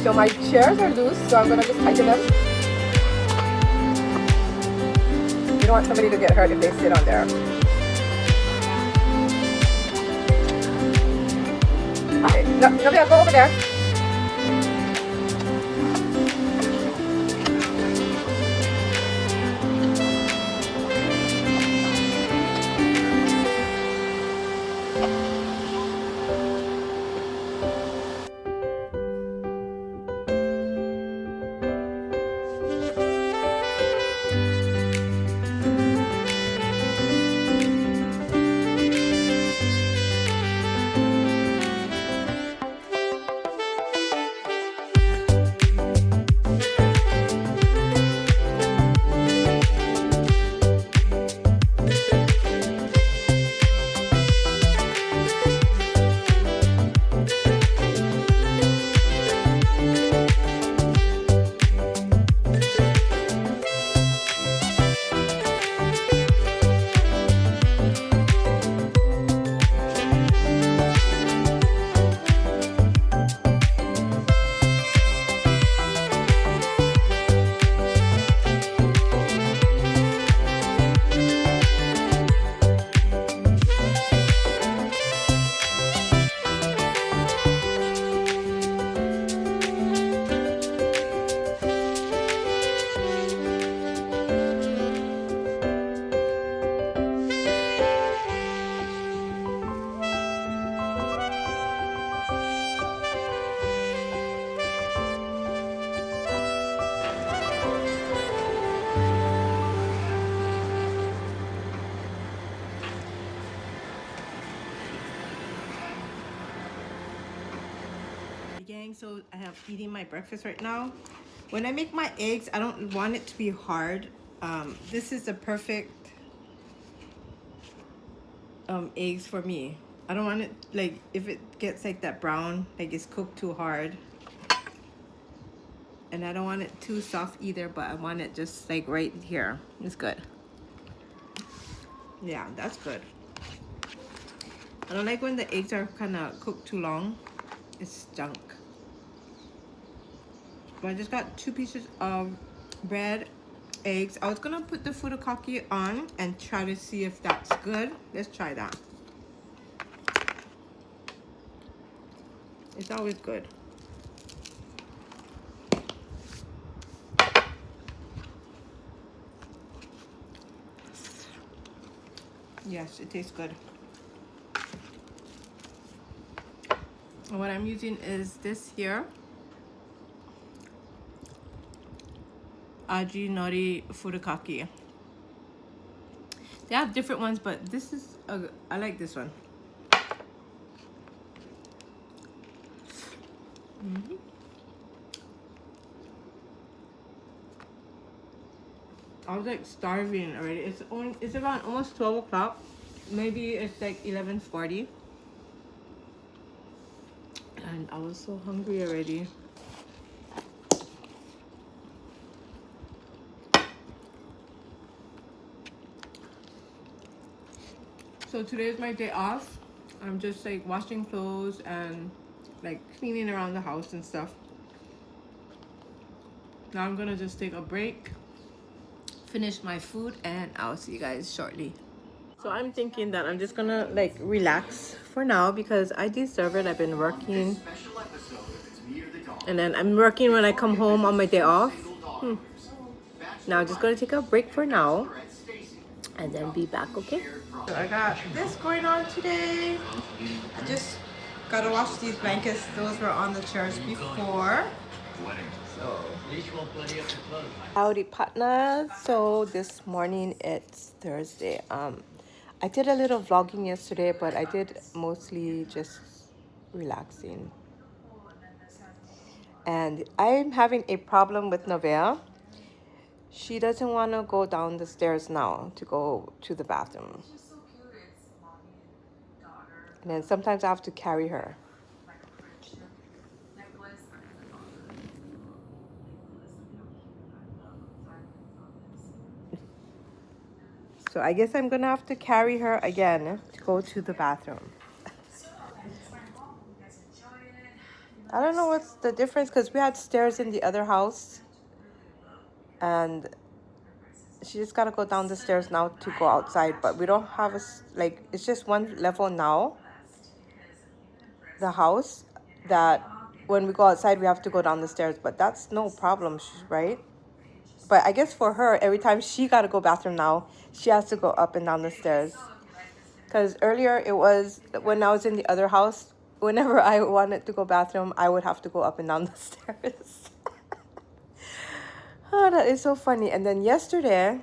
So my chairs are loose, so I'm gonna just tighten them. You don't want somebody to get hurt if they sit on there. Okay, no, Nobody, go over there. Gang, so I have eating my breakfast right now. When I make my eggs, I don't want it to be hard. This is the perfect eggs for me. I don't want it like if it gets like that brown, like it's cooked too hard. And I don't want it too soft either, but I want it just like right here. It's good. Yeah, that's good. I don't like when the eggs are kind of cooked too long. It's junk. But I just got 2 pieces of bread, eggs. I was gonna put the furikake on and try to see if that's good. Let's try that. It's always good. Yes, it tastes good. And what I'm using is this here. Aji Nori Furikake. They have different ones, but this is I like this one. I was like starving already. It's around almost 12 o'clock. Maybe it's like 11:40. And I was so hungry already. So today is my day off. I'm just like washing clothes and like cleaning around the house and stuff. Now I'm gonna just take a break, finish my food, and I'll see you guys shortly. So I'm thinking that I'm just gonna like relax for now because I deserve it. I've been working, and then I'm working when I come home on my day off. Now I'm just gonna take a break for now and then be back, okay? So I got this going on today. I just gotta wash these blankets. Those were on the chairs before. So howdy partners. So this morning it's Thursday. I did a little vlogging yesterday, but I did mostly just relaxing. And I'm having a problem with Nevaeh. She doesn't want to go down the stairs now to go to the bathroom. And then sometimes I have to carry her. So I guess I'm gonna have to carry her again to go to the bathroom. I don't know what's the difference because we had stairs in the other house, and she just gotta go down the stairs now to go outside. But we don't have like, it's just one level now, the house, that when we go outside we have to go down the stairs. But that's no problem, right? But I guess for her, every time she gotta go bathroom now, she has to go up and down the stairs. Because earlier it was when I was in the other house, whenever I wanted to go bathroom, I would have to go up and down the stairs. Oh, that is so funny. And then yesterday,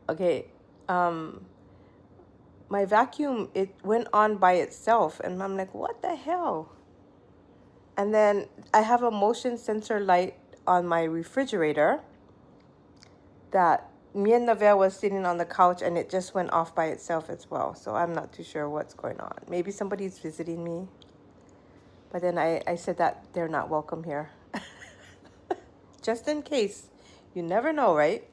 okay, my vacuum, it went on by itself, and I'm like, what the hell? And then I have a motion sensor light on my refrigerator that me and Navea was sitting on the couch, and it just went off by itself as well. So I'm not too sure what's going on. Maybe somebody's visiting me. But then I said that they're not welcome here. Just in case. You never know, right?